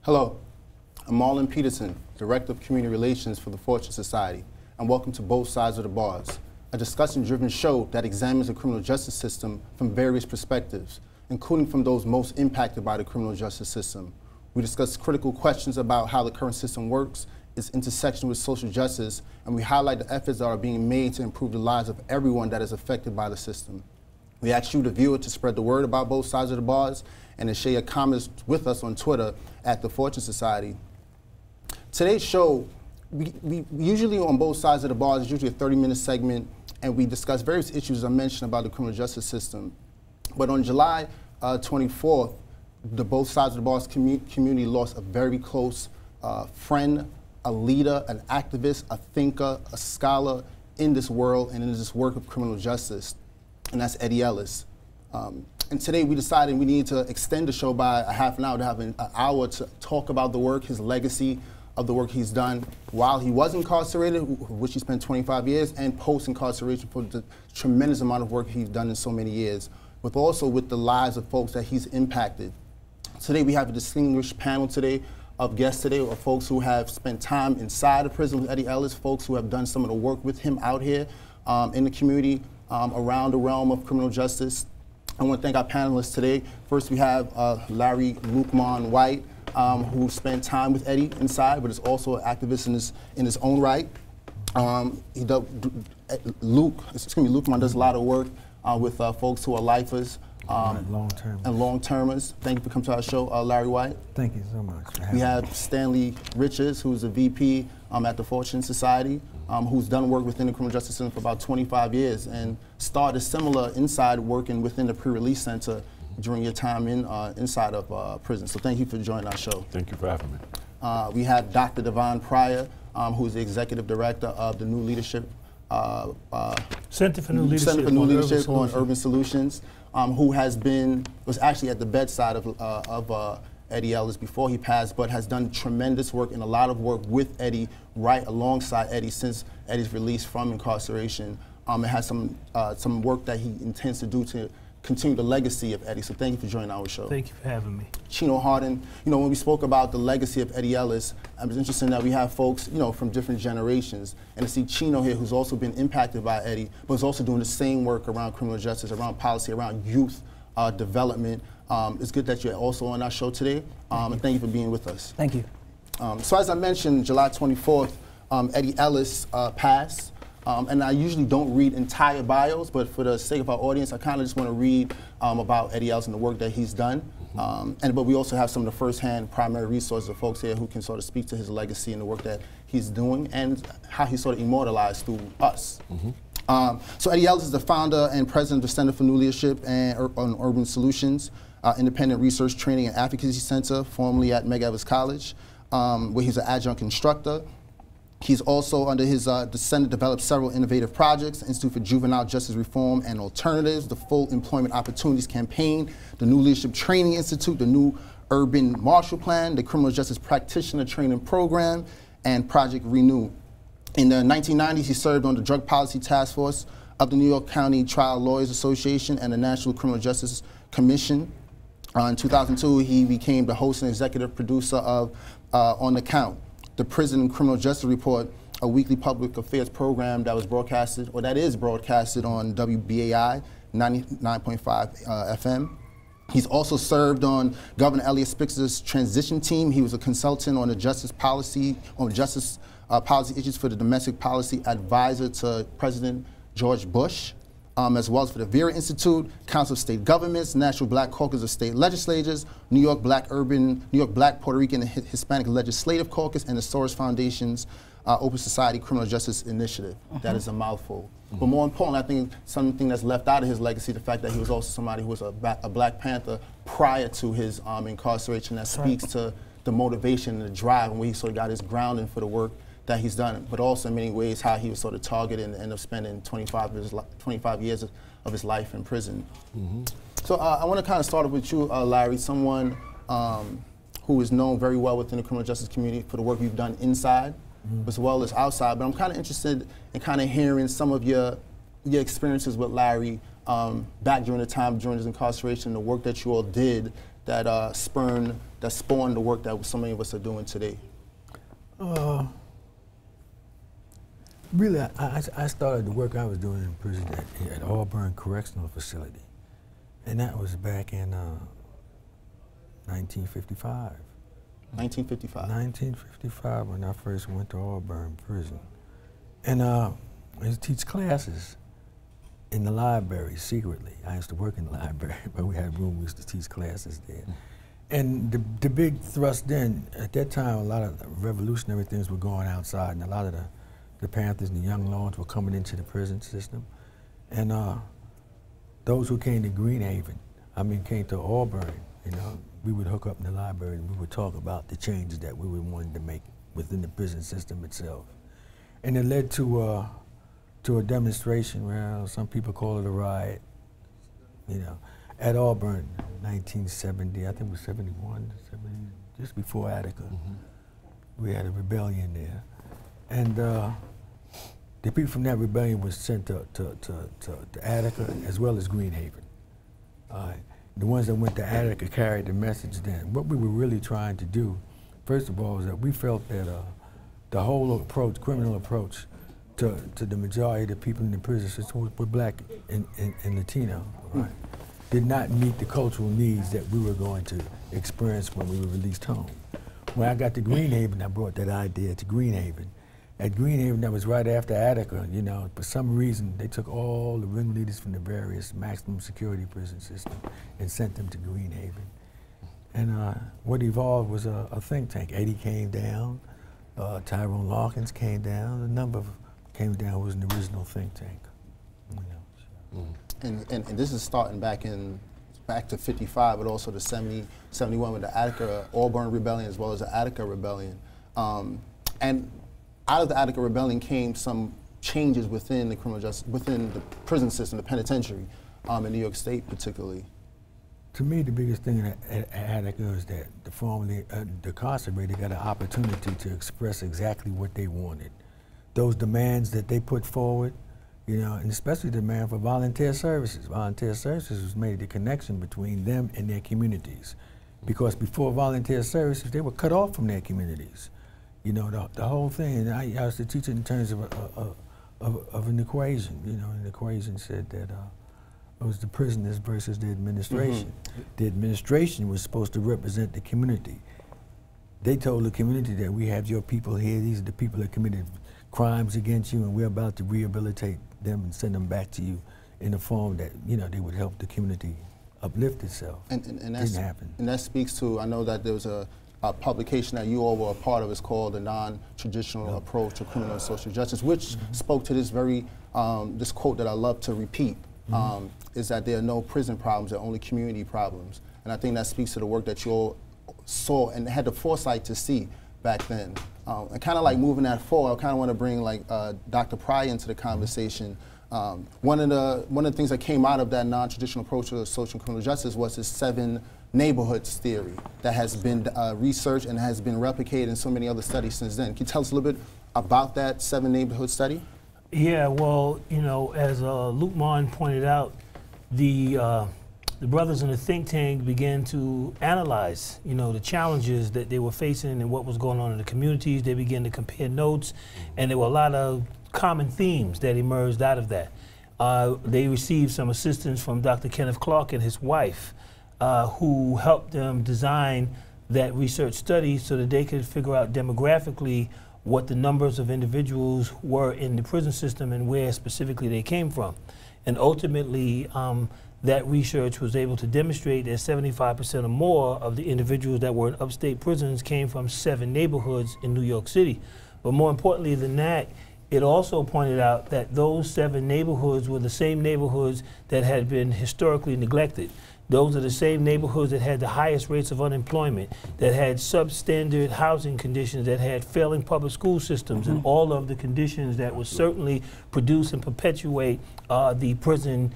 Hello, I'm Marlon Peterson, Director of Community Relations for the Fortune Society, and welcome to Both Sides of the Bars, a discussion-driven show that examines the criminal justice system from various perspectives, including from those most impacted by the criminal justice system. We discuss critical questions about how the current system works, its intersection with social justice, and we highlight the efforts that are being made to improve the lives of everyone that is affected by the system. We ask you, the viewer, to spread the word about Both Sides of the Bars and to share your comments with us on Twitter at The Fortune Society. Today's show, we usually on Both Sides of the Bars, is usually a 30-minute segment, and we discuss various issues I mentioned about the criminal justice system. But on July 24th, the Both Sides of the Bars community lost a very close friend, a leader, an activist, a thinker, a scholar in this world and in this work of criminal justice, and that's Eddie Ellis. And today we decided we needed to extend the show by a half an hour to have an hour to talk about the work, his legacy of the work he's done while he was incarcerated, which he spent 25 years, and post-incarceration for the tremendous amount of work he's done in so many years, but also with the lives of folks that he's impacted. Today we have a distinguished panel today of guests today, of folks who have spent time inside the prison with Eddie Ellis, folks who have done some of the work with him out here in the community around the realm of criminal justice. I want to thank our panelists today. First, we have Larry Lukman White, who spent time with Eddie inside, but is also an activist in his own right. Lukman does a lot of work with folks who are lifers and long-termers. Thank you for coming to our show, Larry White. Thank you so much. We have Stanley Richards, who's a VP at the Fortune Society, who's done work within the criminal justice system for about 25 years and started similar inside working within the pre-release center during your time inside of prison. So thank you for joining our show. Thank you for having me. We have Dr. Devon Pryor, who's the Executive Director of the New Leadership Center for New Leadership on Urban Solutions, who was actually at the bedside of Eddie Ellis before he passed, but has done tremendous work and a lot of work with Eddie, right alongside Eddie since Eddie's release from incarceration. It has some work that he intends to do to continue the legacy of Eddie. So thank you for joining our show. Thank you for having me. Chino Harden, when we spoke about the legacy of Eddie Ellis, I was interested that we have folks, from different generations, and to see Chino here, who's also been impacted by Eddie, but is also doing the same work around criminal justice, around policy, around youth development. It's good that you're also on our show today, and thank you for being with us. Thank you. So as I mentioned, July 24th, Eddie Ellis passed, and I usually don't read entire bios, but for the sake of our audience, I kind of just want to read about Eddie Ellis and the work that he's done. But we also have some of the first-hand primary resources of folks here who can sort of speak to his legacy and the work that he's doing and how he's sort of immortalized through us. So Eddie Ellis is the founder and president of the Center for New Leadership and Urban Solutions, independent research training and advocacy center, formerly at Medgar College, where he's an adjunct instructor. He's also, under his, the Center developed several innovative projects: the Institute for Juvenile Justice Reform and Alternatives, the Full Employment Opportunities Campaign, the New Leadership Training Institute, the New Urban Marshall Plan, the Criminal Justice Practitioner Training Program, and Project Renew. In the 1990s, he served on the Drug Policy Task Force of the New York County Trial Lawyers Association and the National Criminal Justice Commission. In 2002, he became the host and executive producer of On the Count, the Prison and Criminal Justice Report, a weekly public affairs program that was broadcasted, or that is broadcasted on WBAI 99.5 FM. He's also served on Governor Eliot Spitzer's transition team. He was a consultant on the justice policy issues for the domestic policy advisor to President George Bush, as well as for the Vera Institute, Council of State Governments, National Black Caucus of State Legislatures, New York Black, Puerto Rican, and Hispanic Legislative Caucus, and the Soros Foundation's Open Society Criminal Justice Initiative. That is a mouthful. But more important, I think something that's left out of his legacy, the fact that he was also somebody who was a Black Panther prior to his incarceration, that speaks to the motivation and the drive and where he sort of got his grounding for the work that he's done, but also in many ways how he was sort of targeted and ended up spending 25 years of his life in prison. So I want to kind of start off with you, Larry, someone who is known very well within the criminal justice community for the work you've done inside as well as outside, but I'm kind of interested in kind of hearing some of your experiences with Larry back during the time during his incarceration, the work that you all did that spawned the work that so many of us are doing today? Really, I started the work I was doing in prison at Auburn Correctional Facility, and that was back in 1955. 1955. 1955, when I first went to Auburn Prison. And I used to teach classes in the library secretly. I used to work in the library, but we had room, we used to teach classes there. And the big thrust then, at that time, a lot of revolutionary things were going outside, and a lot of the Panthers and the Young Lords were coming into the prison system. And those who came to Greenhaven, came to Auburn, we would hook up in the library and we would talk about the changes that we wanted to make within the prison system itself. And it led to a demonstration where some people call it a riot, at Auburn, 1970, I think it was 71, 70, just before Attica. We had a rebellion there. And the people from that rebellion was sent to Attica as well as Greenhaven. The ones that went to Attica carried the message then. What we were really trying to do, first of all, was that we felt that the whole approach, criminal approach, to the majority of the people in the prison system were black and Latino, right? Did not meet the cultural needs that we were going to experience when we were released home. When I got to Greenhaven, I brought that idea to Greenhaven. At Greenhaven, that was right after Attica, for some reason, they took all the ringleaders from the various maximum security prison systems and sent them to Greenhaven. And what evolved was a think tank. Eddie came down, Tyrone Larkins came down, a number of came down, was an original think tank. And this is starting back to 55, but also the 70, 71 with the Attica Auburn Rebellion as well as the Attica Rebellion. And out of the Attica Rebellion came some changes within the criminal justice, within the prison system, the penitentiary, in New York State particularly. To me, the biggest thing at Attica is that the formerly incarcerated got an opportunity to express exactly what they wanted. Those demands that they put forward, and especially the demand for volunteer services. Volunteer services was made the connection between them and their communities. Because before volunteer services, they were cut off from their communities. The whole thing, and I used to teach it in terms of an equation. An equation said that it was the prisoners versus the administration. The administration was supposed to represent the community. They told the community that we have your people here, these are the people that committed crimes against you, and we're about to rehabilitate them and send them back to you in a form that, they would help the community uplift itself. And didn't happen. And that speaks to, I know that there was a publication that you all were a part of. It's called The Non-Traditional Approach to Criminal and Social Justice, which spoke to this very, this quote that I love to repeat, is that there are no prison problems, there are only community problems. And I think that speaks to the work that you all saw and had the foresight to see back then. And kind of like moving that forward, I kind of want to bring Dr. Pryor into the conversation. One of the things that came out of that non-traditional approach to social and criminal justice was this 7 neighborhoods theory that has been researched and has been replicated in so many other studies since then. Can you tell us a little bit about that 7 neighborhood study? Yeah, well, as Luke Martin pointed out, the brothers in the think tank began to analyze, the challenges that they were facing and what was going on in the communities. They began to compare notes, and there were a lot of common themes that emerged out of that. They received some assistance from Dr. Kenneth Clark and his wife, who helped them design that research study so that they could figure out demographically what the numbers of individuals were in the prison system and where specifically they came from. And ultimately, that research was able to demonstrate that 75% or more of the individuals that were in upstate prisons came from 7 neighborhoods in New York City. But more importantly than that, it also pointed out that those 7 neighborhoods were the same neighborhoods that had been historically neglected. Those are the same neighborhoods that had the highest rates of unemployment, that had substandard housing conditions, that had failing public school systems, and all of the conditions that would certainly produce and perpetuate the prison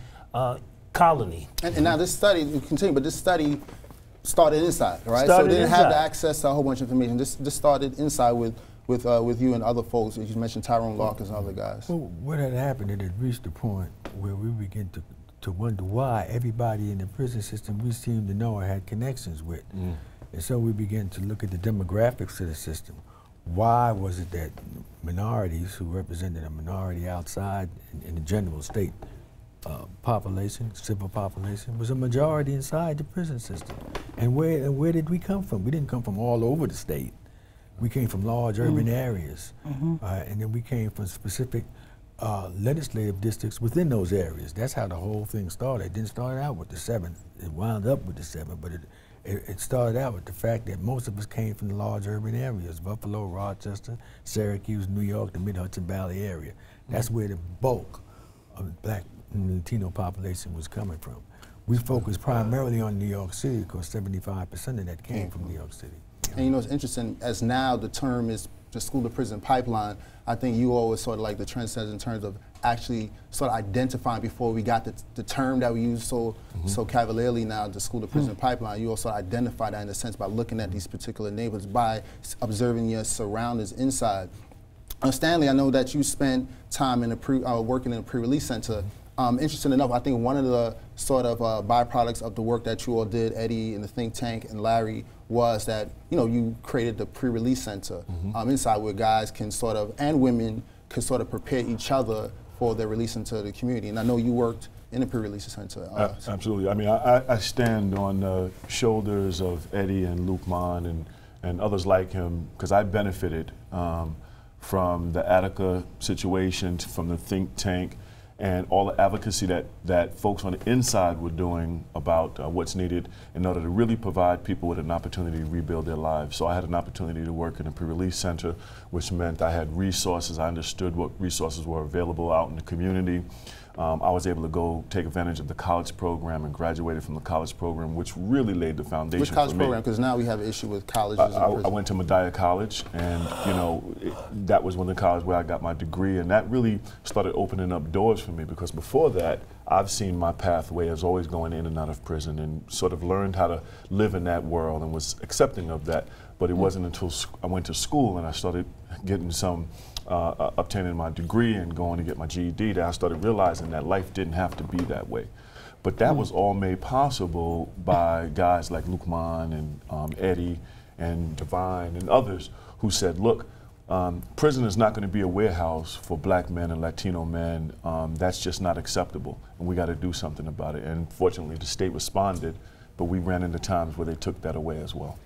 colony. And now this study, we continue, but this study started inside, right? So it didn't have the access to a whole bunch of information. This started inside with you and other folks. You mentioned Tyrone Larkins and other guys. Well, what had happened, it had reached a point where we began to wonder why everybody in the prison system we seemed to know or had connections with. And so we began to look at the demographics of the system. Why was it that minorities who represented a minority outside in the general state population, civil population, was a majority inside the prison system? And where did we come from? We didn't come from all over the state. We came from large urban areas, and then we came from specific legislative districts within those areas. That's how the whole thing started. It didn't start out with the 7. It wound up with the 7, but it started out with the fact that most of us came from the large urban areas, Buffalo, Rochester, Syracuse, New York, the Mid-Hudson Valley area. That's where the bulk of the Black and Latino population was coming from. We focused primarily on New York City because 75% of that came from New York City. And you know, it's interesting, as now the term is the school to prison pipeline, I think you all was sort of like the trendsetters in terms of actually sort of identifying before we got the term that we use so cavalierly now, the school to prison pipeline. You also identify that in a sense by looking at these particular neighborhoods, by observing your surroundings inside. Stanley, I know that you spent time in working in a pre-release center. Interesting enough, I think one of the sort of byproducts of the work that you all did, Eddie and the think tank and Larry, was that you created the pre-release center inside where guys can sort of, and women could sort of prepare each other for their release into the community. And I know you worked in the pre-release center. Absolutely. I mean, I stand on the shoulders of Eddie and Lukman and others like him because I benefited from the Attica situation, from the think tank, and all the advocacy that folks on the inside were doing about what's needed in order to really provide people with an opportunity to rebuild their lives. So I had an opportunity to work in a pre-release center, which meant I had resources. I understood what resources were available out in the community. I was able to go take advantage of the college program and graduated from the college program, which really laid the foundation for me. Which college program? Because now we have an issue with colleges. I went to Medaya College, and that was one of the colleges where I got my degree, and that really started opening up doors for me, because before that, I've seen my pathway as always going in and out of prison and sort of learned how to live in that world and was accepting of that. But it wasn't until I went to school and I started getting some obtaining my degree and going to get my GED that I started realizing that life didn't have to be that way. But that was all made possible by guys like Lukman and Eddie and Divine and others who said, look, prison is not going to be a warehouse for Black men and Latino men. That's just not acceptable, and we got to do something about it. And fortunately, the state responded, but we ran into times where they took that away as well.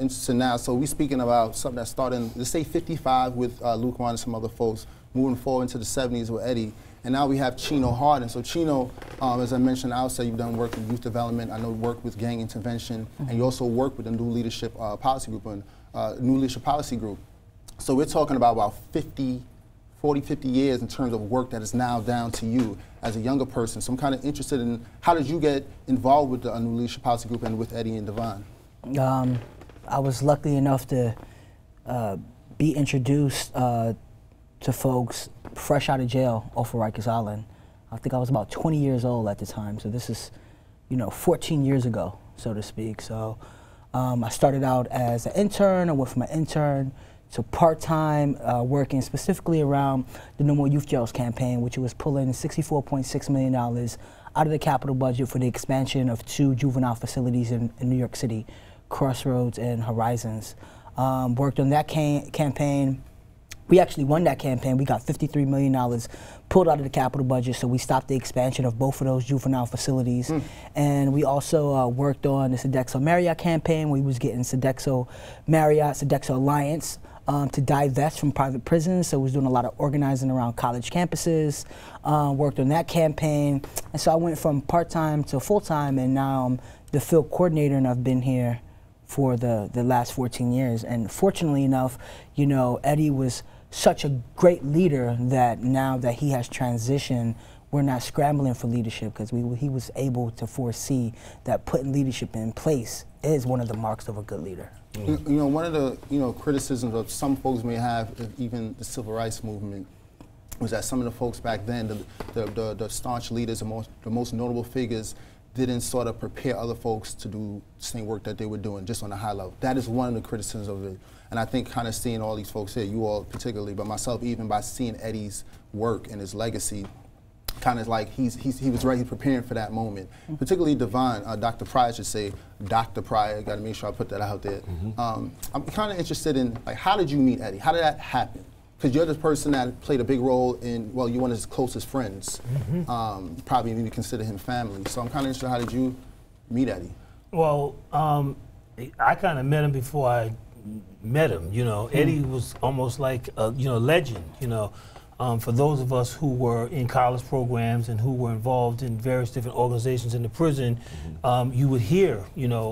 So now, so we're speaking about something that started in, let's say 55 with Lukman and some other folks, moving forward into the 70s with Eddie, and now we have Chino Harden. So Chino, as I mentioned outside, you've done work in youth development, I know you work with gang intervention, and you also work with the New Leadership Policy Group, New Leadership Policy Group. So we're talking about 40, 50 years in terms of work that is now down to you as a younger person. So I'm kind of interested in, how did you get involved with the New Leadership Policy Group and with Eddie and Divine? I was lucky enough to be introduced to folks fresh out of jail off of Rikers Island. I think I was about 20 years old at the time, so this is, 14 years ago, so to speak. So I started out as an intern. I went from an intern to part-time, working specifically around the No More Youth Jails campaign, which was pulling $64.6 million out of the capital budget for the expansion of 2 juvenile facilities in New York City, Crossroads and Horizons. Worked on that campaign. We actually won that campaign. We got $53 million pulled out of the capital budget, so we stopped the expansion of both of those juvenile facilities. And we also worked on the Sodexo Marriott campaign, where we was getting Sodexo Marriott, Sodexo Alliance to divest from private prisons. So we was doing a lot of organizing around college campuses, worked on that campaign. And so I went from part-time to full-time, and now I'm the field coordinator, and I've been here for the last 14 years. And fortunately enough, Eddie was such a great leader that now that he has transitioned, we're not scrambling for leadership, because he was able to foresee that putting leadership in place is one of the marks of a good leader. One of the criticisms of some folks may have, even the civil rights movement, was that some of the folks back then, the staunch leaders, the most notable figures, didn't sort of prepare other folks to do the same work that they were doing, just on a high level. That is one of the criticisms of it. And I think kind of seeing all these folks here, you all particularly, but myself, even by seeing Eddie's work and his legacy, kind of like he was ready, preparing for that moment. Particularly Devon, Dr. Pryor, I should say, Dr. Pryor, got to make sure I put that out there. I'm kind of interested in, like, how did you meet Eddie? How did that happen? Because you're the person that played a big role in, well, you're one of his closest friends. Probably even consider him family. So I'm kind of interested, how did you meet Eddie? Well, I kind of met him before I met him. You know, Eddie was almost like a legend. You know, for those of us who were in college programs and who were involved in various different organizations in the prison, you would hear,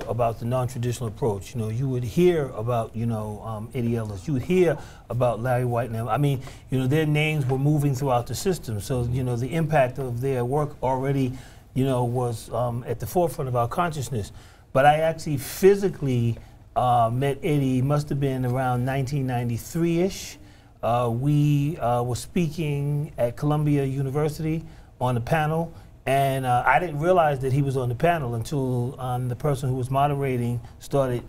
about the non-traditional approach. You know, you would hear about, Eddie Ellis. You would hear about Larry White. I mean, their names were moving throughout the system. So, the impact of their work already, was at the forefront of our consciousness. But I actually physically met Eddie, must have been around 1993-ish. We were speaking at Columbia University on the panel, and I didn't realize that he was on the panel until the person who was moderating started,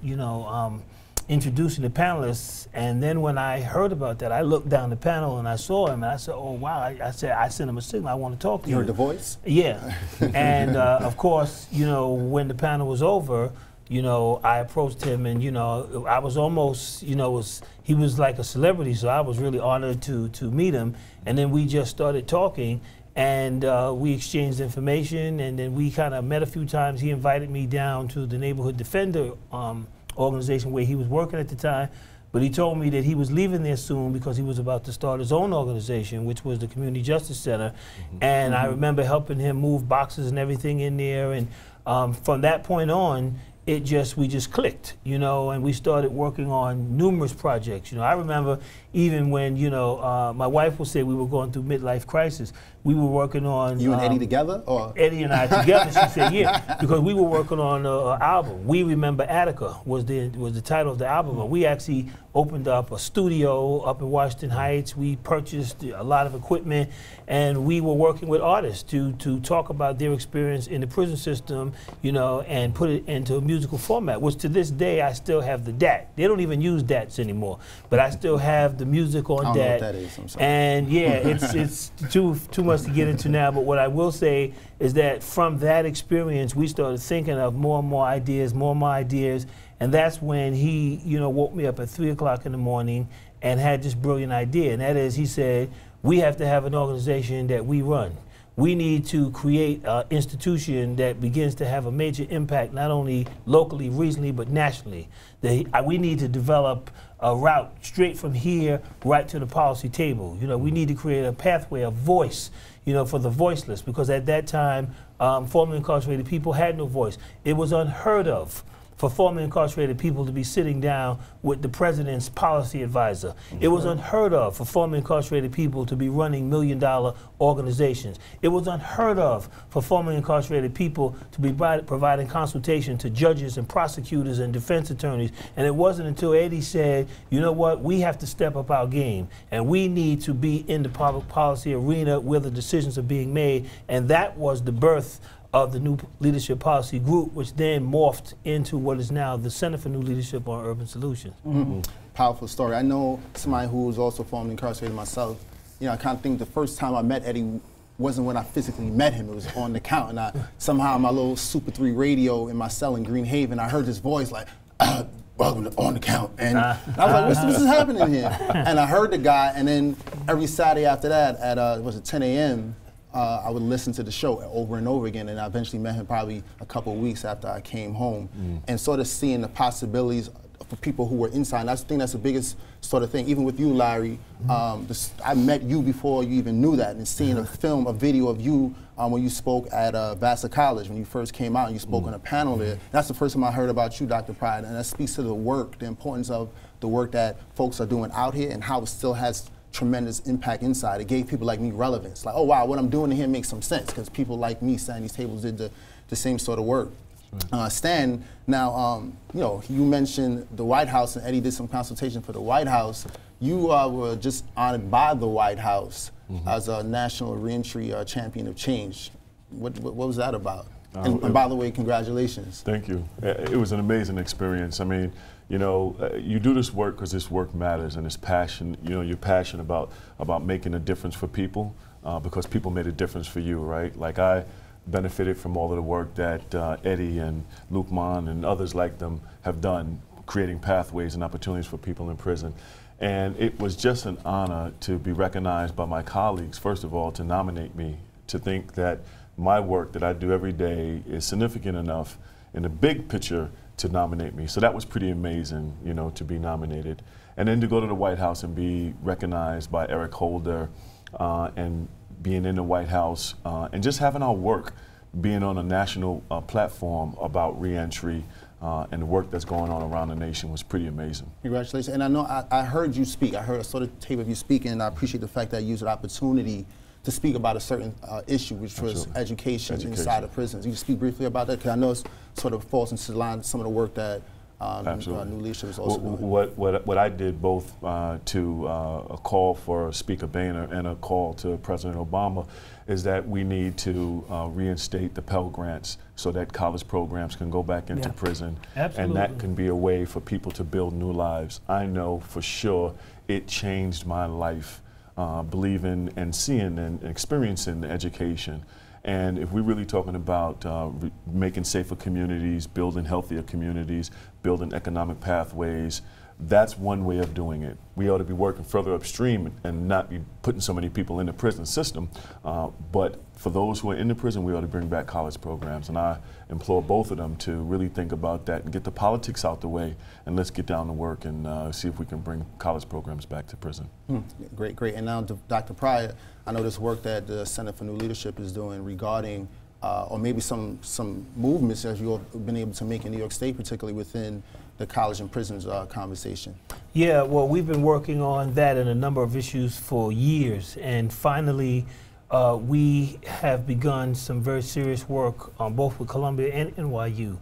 introducing the panelists. And then when I heard about that, I looked down the panel and I saw him, and I said, "Oh wow!" I sent him a signal. I want to talk to you. You heard the voice? Yeah, and of course, when the panel was over, I approached him, and I was almost, he was like a celebrity, so I was really honored to meet him. And then we just started talking, and we exchanged information, and then we kind of met a few times. He invited me down to the Neighborhood Defender organization where he was working at the time, but he told me that he was leaving there soon because he was about to start his own organization, which was the Community Justice Center. And I remember helping him move boxes and everything in there, and from that point on, we just clicked, and we started working on numerous projects. I remember even when, my wife would say we were going through midlife crisis, we were working on... You and Eddie together? Or? Eddie and I together, she said, yeah, because we were working on an album. We Remember Attica was the title of the album. We actually opened up a studio up in Washington Heights. We purchased a lot of equipment, and we were working with artists to talk about their experience in the prison system, and put it into a musical format, which to this day I still have the DAT. They don't even use DATs anymore, but I still have the music on I don't DAT. know what that is, I'm sorry. And yeah, it's too much to get into now, but what I will say is that from that experience, we started thinking of more and more ideas, and that's when he, woke me up at 3 o'clock in the morning and had this brilliant idea, and that is, he said, we have to have an organization that we run. We need to create an institution that begins to have a major impact, not only locally, regionally, but nationally. We need to develop a route straight from here right to the policy table. We need to create a pathway, a voice, for the voiceless, because at that time, formerly incarcerated people had no voice. It was unheard of for formerly incarcerated people to be sitting down with the president's policy advisor. It was unheard of for formerly incarcerated people to be running million-dollar organizations. It was unheard of for formerly incarcerated people to be providing consultation to judges and prosecutors and defense attorneys. And it wasn't until Eddie said, you know what, we have to step up our game, and we need to be in the public policy arena where the decisions are being made. And that was the birth of the New Leadership Policy Group, which then morphed into what is now the Center for New Leadership on Urban Solutions. Powerful story. I know somebody who was also formerly incarcerated myself. I kind of think the first time I met Eddie wasn't when I physically met him. It was on the count, and somehow my little Super 3 radio in my cell in Green Haven, I heard his voice like, welcome to On the Count. And I was like, what's happening here? And I heard the guy, and then every Saturday after that at 10 a.m., I would listen to the show over and over again, and I eventually met him probably a couple of weeks after I came home, and sort of seeing the possibilities for people who were inside. And I think that's the biggest sort of thing. Even with you, Larry, I met you before you even knew that, and seeing a video of you when you spoke at Vassar College, when you first came out and you spoke on a panel there. That's the first time I heard about you, Dr. Pryor, and that speaks to the work, the importance of the work that folks are doing out here and how it still has tremendous impact inside. It gave people like me relevance. Like, oh wow, what I'm doing here makes some sense, because people like me sitting at these tables did the same sort of work. Stan, now, you mentioned the White House, and Eddie did some consultation for the White House. You were just honored by the White House as a National Reentry Champion of Change. What was that about? And by the way, congratulations. Thank you. It was an amazing experience. I mean, you do this work because this work matters, and it's passion. You're passionate about making a difference for people. because people made a difference for you, right? Like I benefited from all of the work that Eddie and Lukman and others like them have done, creating pathways and opportunities for people in prison. And it was just an honor to be recognized by my colleagues, first of all, to nominate me, to think that my work that I do every day is significant enough in the big picture to nominate me. So that was pretty amazing, you know, to be nominated. And then to go to the White House and be recognized by Eric Holder and being in the White House and just having our work being on a national platform about reentry and the work that's going on around the nation was pretty amazing. Congratulations. And I know I heard you speak. I heard a sort of tape of you speaking, and I appreciate the fact that you used the opportunity to speak about a certain issue, which was education inside of prisons. You can speak briefly about that, because I know it sort of falls into line with some of the work that new leadership is also doing. What I did both to a call for Speaker Boehner and a call to President Obama is that we need to reinstate the Pell Grants so that college programs can go back into prison. Absolutely. And that can be a way for people to build new lives. I know for sure it changed my life, believing and seeing and experiencing education. And if we're really talking about making safer communities, building healthier communities, building economic pathways, that's one way of doing it. We ought to be working further upstream and not be putting so many people in the prison system. But for those who are in the prison, we ought to bring back college programs. And I implore both of them to really think about that and get the politics out the way, and let's get down to work and see if we can bring college programs back to prison. Great, great. And now, Dr. Pryor, I know this work that the Center for New Leadership is doing regarding, or maybe some movements that you've been able to make in New York State, particularly within the college and prisons conversation. Yeah, well, we've been working on that and a number of issues for years, and finally we have begun some very serious work on both with Columbia and NYU.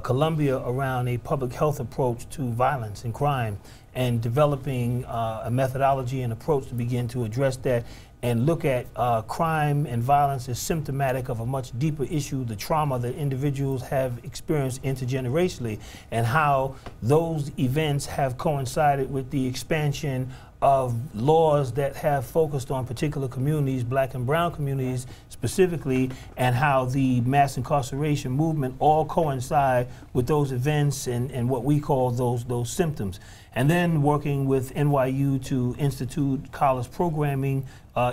Columbia around a public health approach to violence and crime, and developing a methodology and approach to begin to address that and look at crime and violence as symptomatic of a much deeper issue, the trauma that individuals have experienced intergenerationally, and how those events have coincided with the expansion of laws that have focused on particular communities, black and brown communities specifically, and how the mass incarceration movement all coincide with those events and what we call those symptoms. And then working with NYU to institute college programming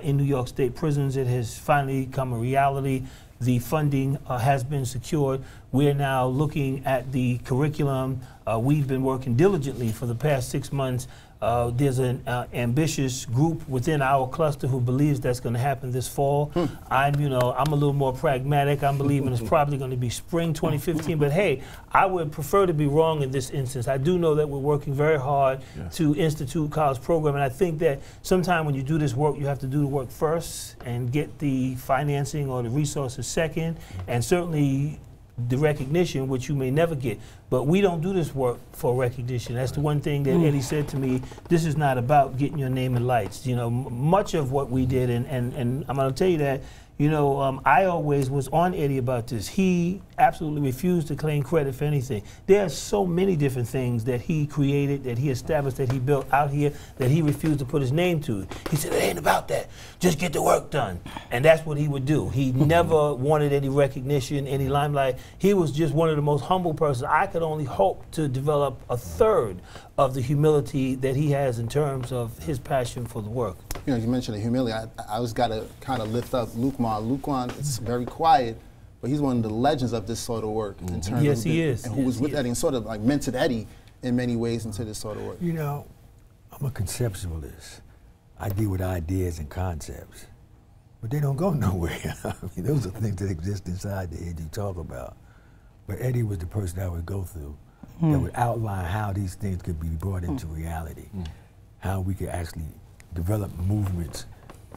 in New York State prisons. It has finally become a reality. The funding has been secured. We're now looking at the curriculum. We've been working diligently for the past 6 months. There's an ambitious group within our cluster who believes that's going to happen this fall. I'm a little more pragmatic. I'm believing it's probably going to be spring 2015. But hey, I would prefer to be wrong in this instance. I do know that we're working very hard to institute college program, and I think that sometime when you do this work, you have to do the work first and get the financing or the resources second, and certainly the recognition, which you may never get. But we don't do this work for recognition. That's the one thing that Eddie said to me. This is not about getting your name in lights. You know, much of what we did, and I'm going to tell you that, I always was on Eddie about this. He absolutely refused to claim credit for anything. There are so many different things that he created, that he established, that he built out here, that he refused to put his name to. He said, it ain't about that. Just get the work done. And that's what he would do. He never wanted any recognition, any limelight. He was just one of the most humble persons. I could only hope to develop a third of the humility that he has in terms of his passion for the work. You mentioned the humility. I always got to kind of lift up Lukman. Lukman is very quiet, but he's one of the legends of this sort of work. In terms yes, of he is. And who was with Eddie and sort of like mentored Eddie in many ways into this sort of work. You know, I'm a conceptualist. I deal with ideas and concepts, but they don't go nowhere. I mean, those are things that exist inside the head you talk about. But Eddie was the person I would go through that would outline how these things could be brought into reality, how we could actually develop movements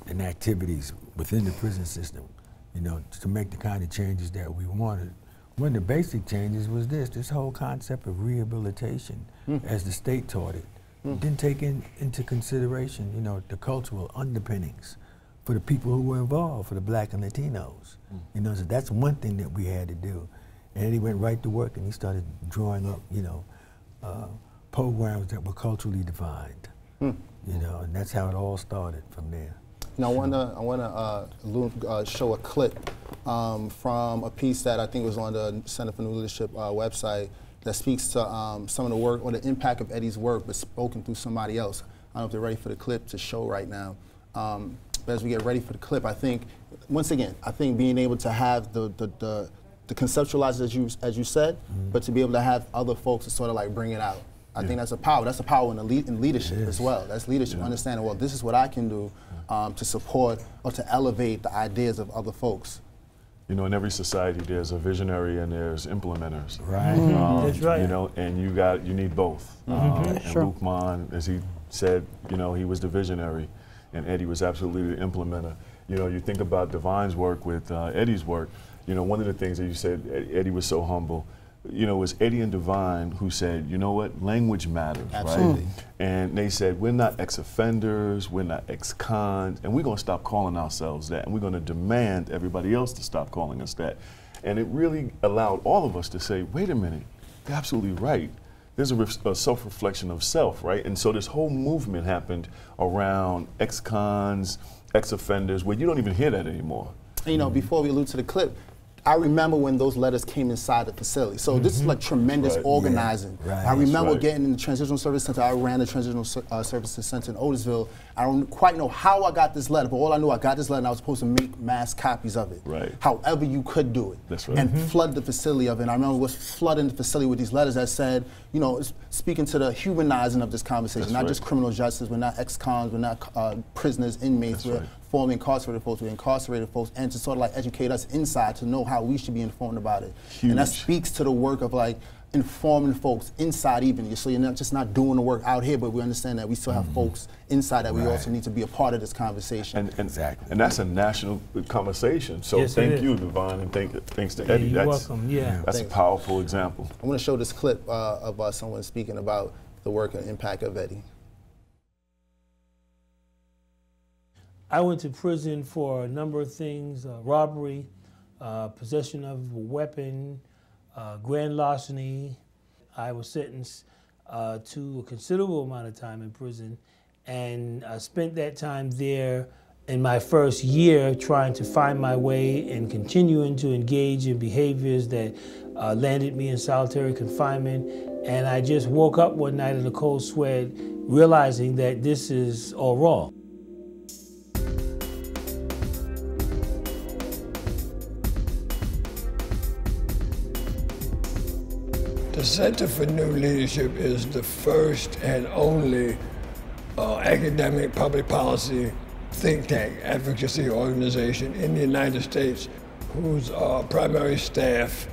and activities within the prison system, to make the kind of changes that we wanted. One of the basic changes was this whole concept of rehabilitation, as the state taught it. Didn't take into consideration, the cultural underpinnings for the people who were involved, for the black and Latinos. So that's one thing that we had to do. And he went right to work and he started drawing up, programs that were culturally defined. And that's how it all started from there. Now, I wanna show a clip from a piece that I think was on the Center for New Leadership website that speaks to some of the work or the impact of Eddie's work, but spoken through somebody else. I don't know if they're ready for the clip to show right now. But as we get ready for the clip, I think, once again, I think being able to have the conceptualize as you said, but to be able to have other folks to sort of like bring it out. I think that's a power. That's a power in leadership as well. That's leadership, understanding, well, this is what I can do to support or to elevate the ideas of other folks. You know, in every society, there's a visionary and there's implementers. Right. That's right. You know, and you need both. And Luke Mon, as he said, you know, he was the visionary, and Eddie was absolutely the implementer. You know, you think about Divine's work with Eddie's work. You know, one of the things that you said, Eddie was so humble. You know, it was Eddie and Divine who said, you know what, language matters, Absolutely. right? And they said, we're not ex-offenders, we're not ex-cons, and we're gonna stop calling ourselves that, and we're gonna demand everybody else to stop calling us that. And it really allowed all of us to say, wait a minute, you're absolutely right. There's a self-reflection of self, right? And so this whole movement happened around ex-cons, ex-offenders, where you don't even hear that anymore. You know, before we allude to the clip, I remember when those letters came inside the facility. So this is like tremendous organizing. Right. I remember getting in the Transitional Service Center. I ran the Transitional Services Center in Otisville. I don't quite know how I got this letter, but all I knew, I got this letter and I was supposed to make mass copies of it. Right. However you could do it. That's right. And flood the facility of it. And I remember was flooding the facility with these letters that said, you know, speaking to the humanizing of this conversation, That's not right. just criminal justice, we're not ex-cons, we're not prisoners, inmates, That's we're right. formerly incarcerated folks, we're incarcerated folks, and to sort of like educate us inside to know how we should be informed about it. Huge. And that speaks to the work of like informing folks inside even. So you're not just not doing the work out here, but we understand that we still have folks inside that we also need to be a part of this conversation. Exactly. And that's a national conversation. So Yes, thank you, Divine, and thanks to Eddie. You're That's, welcome, yeah. That's a powerful example. I'm going to show this clip of someone speaking about the work and impact of Eddie. I went to prison for a number of things, robbery, possession of a weapon, grand larceny. I was sentenced to a considerable amount of time in prison, and I spent that time there in my first year trying to find my way and continuing to engage in behaviors that landed me in solitary confinement. And I just woke up one night in a cold sweat realizing that this is all wrong. The Center for New Leadership is the first and only academic public policy think tank, advocacy organization in the United States whose primary staff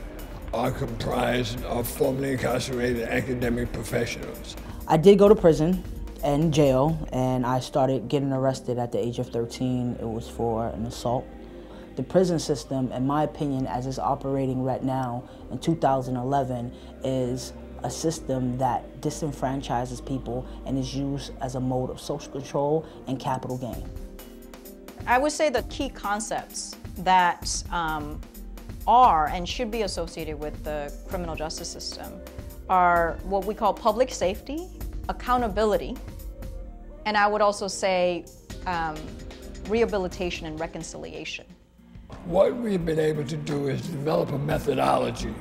are comprised of formerly incarcerated academic professionals. I did go to prison and jail, and I started getting arrested at the age of 13. It was for an assault. The prison system, in my opinion, as it's operating right now in 2011, is a system that disenfranchises people and is used as a mode of social control and capital gain. I would say the key concepts that are and should be associated with the criminal justice system are what we call public safety, accountability, and I would also say rehabilitation and reconciliation. What we've been able to do is develop a methodology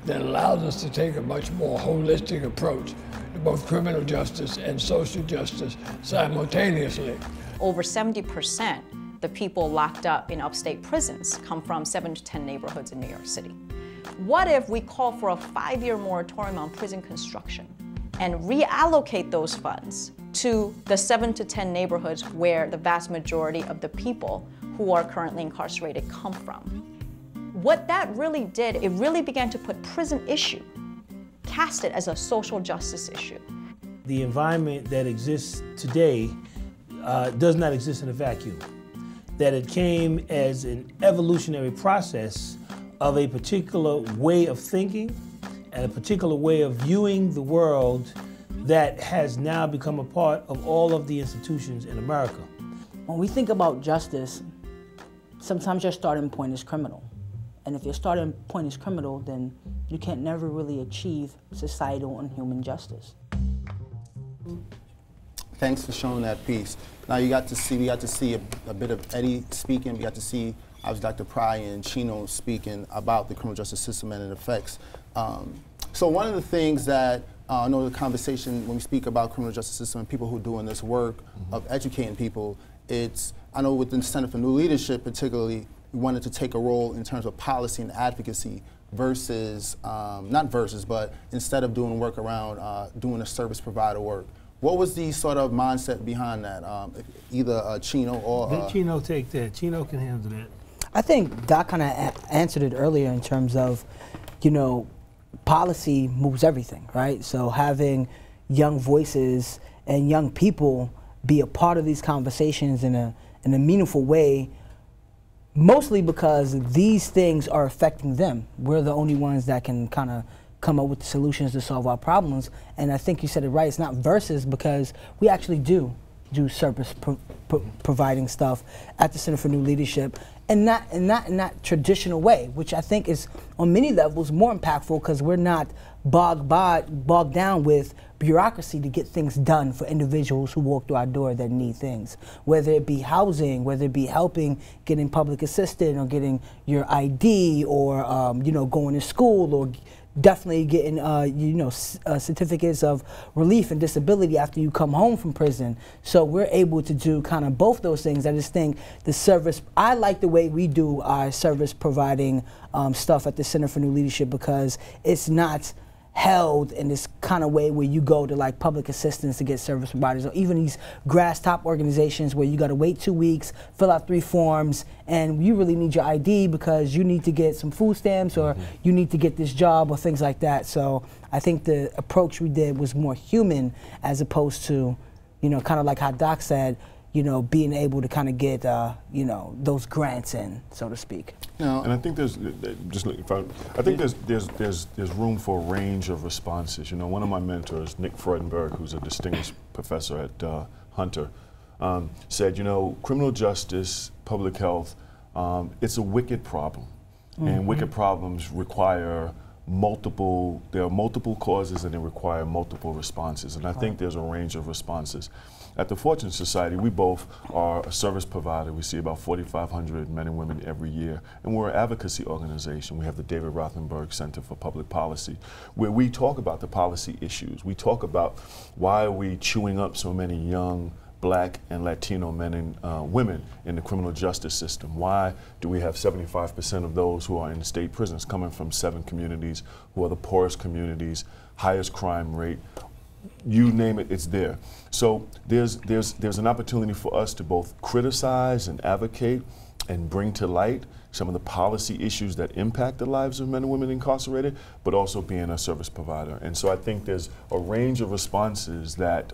that allows us to take a much more holistic approach to both criminal justice and social justice simultaneously. Over 70% the people locked up in upstate prisons come from 7 to 10 neighborhoods in New York City. What if we call for a 5-year moratorium on prison construction and reallocate those funds to the 7 to 10 neighborhoods where the vast majority of the people who are currently incarcerated come from? What that really did, it really began to put prison issue, cast it as a social justice issue. The environment that exists today does not exist in a vacuum. That it came as an evolutionary process of a particular way of thinking and a particular way of viewing the world that has now become a part of all of the institutions in America. When we think about justice, sometimes your starting point is criminal. And if your starting point is criminal, then you can never really achieve societal and human justice. Thanks for showing that piece. Now we got to see a bit of Eddie speaking. We got to see, I was Dr. Pryor and Chino speaking about the criminal justice system and its effects. So one of the things that I know the conversation when we speak about criminal justice system and people who are doing this work of educating people, I know within the Center for New Leadership particularly, we wanted to take a role in terms of policy and advocacy versus, but instead of doing work around doing a service provider work. What was the sort of mindset behind that? Either Chino or... Let Chino take that. Chino can handle that. I think Doc kind of answered it earlier in terms of, you know, policy moves everything, right? So having young voices and young people be a part of these conversations in a meaningful way, mostly because these things are affecting them. We're the only ones that can kind of come up with the solutions to solve our problems. And I think you said it right, it's not versus, because we actually do service providing stuff at the Center for New Leadership, and not in that traditional way, which I think is on many levels more impactful, because we're not bogged down with bureaucracy to get things done for individuals who walk through our door that need things, whether it be housing, whether it be helping getting public assistance or getting your ID, or you know, going to school, or definitely getting you know, certificates of relief and disability after you come home from prison. So we're able to do kind of both those things. I just think the service, I like the way we do our service providing stuff at the Center for New Leadership, because it's not held in this kind of way where you go to like public assistance to get service providers, or even these grass top organizations where you got to wait 2 weeks, fill out 3 forms, and you really need your ID because you need to get some food stamps, or you need to get this job, or things like that. So I think the approach we did was more human, as opposed to, you know, kind of like how Doc said, you know, being able to kind of get, you know, those grants in, so to speak. No. And I think there's there's room for a range of responses. You know, one of my mentors, Nick Freudenberg, who's a distinguished professor at Hunter, said, you know, criminal justice, public health, it's a wicked problem, and wicked problems require there are multiple causes, and they require multiple responses. And I think there's a range of responses. At the Fortune Society, we both are a service provider. We see about 4,500 men and women every year. And we're an advocacy organization. We have the David Rothenberg Center for Public Policy, where we talk about the policy issues. We talk about why are we chewing up so many young Black and Latino men and women in the criminal justice system? Why do we have 75% of those who are in state prisons coming from 7 communities who are the poorest communities, highest crime rate? You name it, it's there. So there's an opportunity for us to both criticize and advocate and bring to light some of the policy issues that impact the lives of men and women incarcerated, but also being a service provider. And so I think there's a range of responses that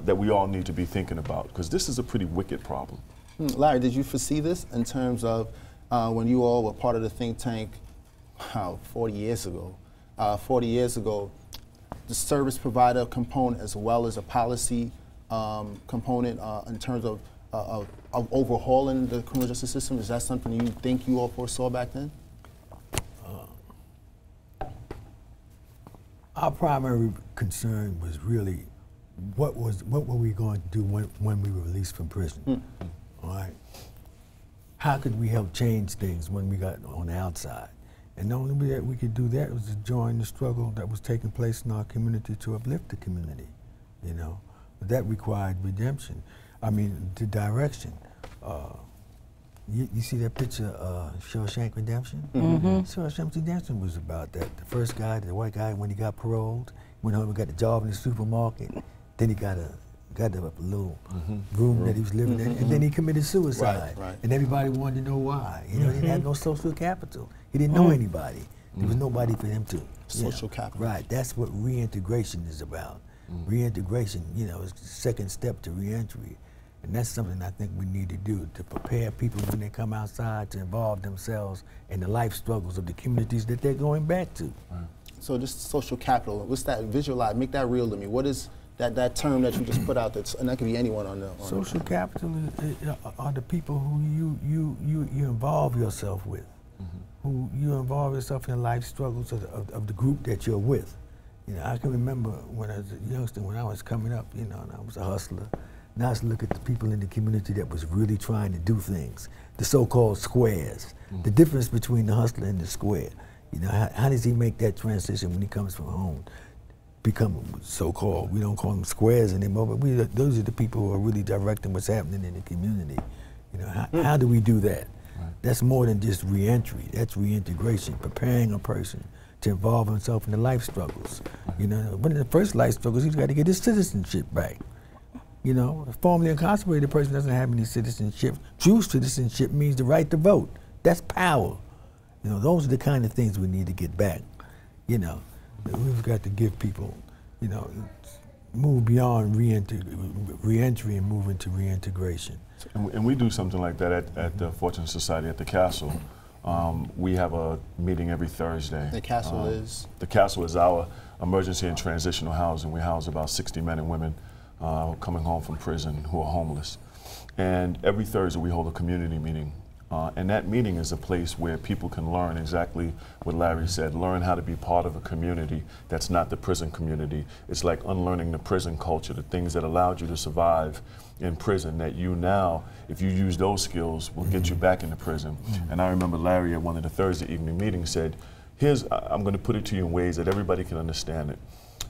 that we all need to be thinking about, because this is a pretty wicked problem. Larry, did you foresee this in terms of when you all were part of the think tank 40 years ago? 40 years ago, the service provider component as well as a policy component in terms of overhauling the criminal justice system, is that something you think you all foresaw back then? Our primary concern was really what were we going to do when we were released from prison? All right. How could we help change things when we got on the outside? And the only way that we could do that was to join the struggle that was taking place in our community to uplift the community, you know. But that required redemption. I mean, the direction. You see that picture, Shawshank Redemption? Shawshank Redemption was about that. The first guy, the white guy, when he got paroled, went home and got a job in the supermarket. Then he got a little room that he was living in, and then he committed suicide. Right. And everybody wanted to know why. You know, he didn't have no social capital. He didn't know anybody. There was nobody for him to. Social capital. Right, that's what reintegration is about. Reintegration, you know, is the second step to reentry. And that's something I think we need to do, to prepare people when they come outside to involve themselves in the life struggles of the communities that they're going back to. So this social capital, what's that? Visualize, make that real to me. What is that term that you just put out, and that could be anyone on the social capital are the people who you involve yourself with, who you involve yourself in the life struggles of the group that you're with. You know, I can remember when I was a youngster, when I was coming up, you know, and I was a hustler. Now I used to look at the people in the community that was really trying to do things, the so-called squares. The difference between the hustler and the square. You know, how does he make that transition when he comes from home? Become so-called, we don't call them squares anymore, but those are the people who are really directing what's happening in the community. You know, how do we do that? That's more than just reentry. That's reintegration, preparing a person to involve himself in the life struggles. You know, one of the first life struggles, he's got to get his citizenship back. You know, a formerly incarcerated person doesn't have any citizenship. True citizenship means the right to vote. That's power. You know, those are the kind of things we need to get back. You know, we've got to give people, you know, move beyond reentry and move into reintegration. And we do something like that at the Fortune Society at the Castle. We have a meeting every Thursday. The Castle is? The Castle is our emergency and transitional housing. We house about 60 men and women coming home from prison who are homeless. And every Thursday we hold a community meeting. And that meeting is a place where people can learn exactly what Larry said, learn how to be part of a community that's not the prison community. It's like unlearning the prison culture, the things that allowed you to survive in prison that you now, if you use those skills, will get you back into prison. And I remember Larry at one of the Thursday evening meetings said, I'm going to put it to you in ways that everybody can understand it.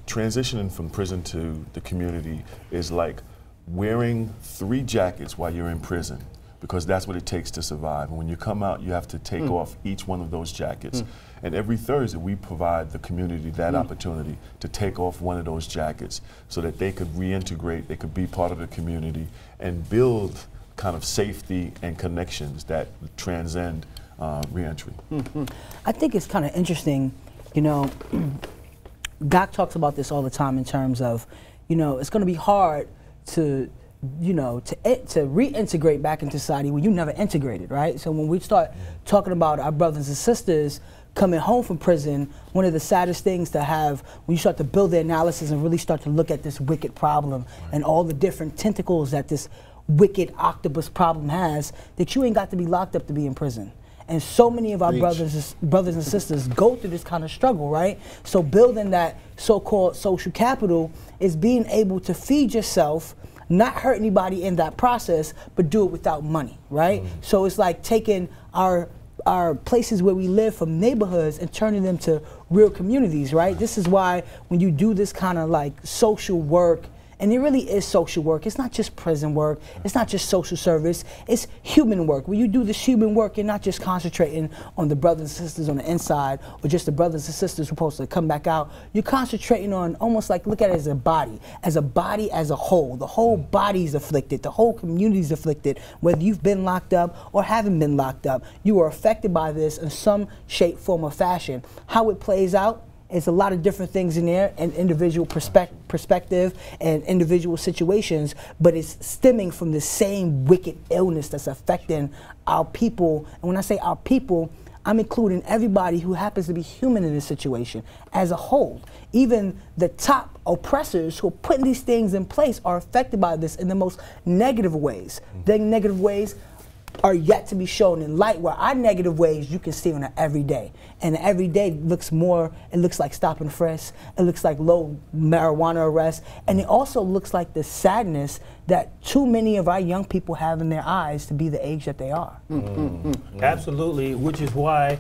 Transitioning from prison to the community is like wearing 3 jackets while you're in prison, because that's what it takes to survive. And when you come out, you have to take off each one of those jackets. And every Thursday, we provide the community that opportunity to take off one of those jackets so that they could reintegrate, they could be part of the community and build kind of safety and connections that transcend reentry. I think it's kind of interesting, you know, Doc talks about this all the time in terms of, you know, it's going to be hard to, you know, to reintegrate back into society when you never integrated, right? So when we start talking about our brothers and sisters coming home from prison, one of the saddest things to have when you start to build the analysis and really start to look at this wicked problem and all the different tentacles that this wicked octopus problem has, that you ain't got to be locked up to be in prison. And so many of our brothers and sisters go through this kind of struggle, right? So building that so-called social capital is being able to feed yourself, not hurt anybody in that process, but do it without money, right? So it's like taking our places where we live from neighborhoods and turning them to real communities, right? This is why when you do this kind of like social work, and it really is social work. It's not just prison work. It's not just social service. It's human work. When you do this human work, you're not just concentrating on the brothers and sisters on the inside or just the brothers and sisters who are supposed to come back out. You're concentrating on almost like, look at it as a body as a whole. The whole body's afflicted. The whole community's afflicted. Whether you've been locked up or haven't been locked up, you are affected by this in some shape, form, or fashion. How it plays out, it's a lot of different things in there, and individual perspective and individual situations, but it's stemming from the same wicked illness that's affecting our people. And when I say our people, I'm including everybody who happens to be human in this situation as a whole. Even the top oppressors who are putting these things in place are affected by this in the most negative ways. The negative ways are yet to be shown in light, where our negative ways you can see on an everyday. And the everyday looks more, it looks like stop and frisk, it looks like low marijuana arrest, and it also looks like the sadness that too many of our young people have in their eyes to be the age that they are. Absolutely, which is why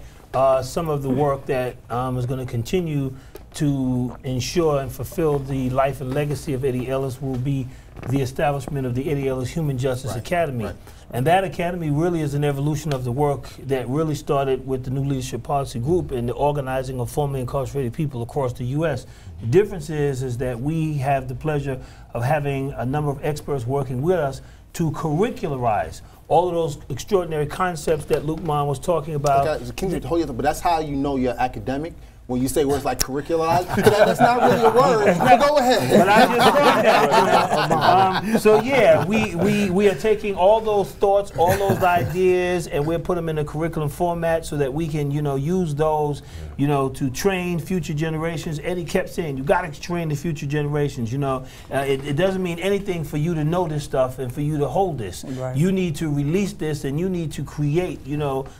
some of the work that is going to continue to ensure and fulfill the life and legacy of Eddie Ellis will be the establishment of the Eddie Ellis Human Justice Academy. And that academy really is an evolution of the work that really started with the New Leadership Policy Group and the organizing of formerly incarcerated people across the U.S. The difference is that we have the pleasure of having a number of experts working with us to curricularize all of those extraordinary concepts that Luke Mon was talking about. Okay, but that's how you know you're academic. When you say words like curricularize, that's not really a word. But go ahead. But I just said that. So yeah, we are taking all those thoughts, all those ideas, and we're putting them in a curriculum format so that we can, use those, to train future generations. Eddie kept saying, you got to train the future generations. It doesn't mean anything for you to know this stuff and for you to hold this. Right. You need to release this, and you need to create,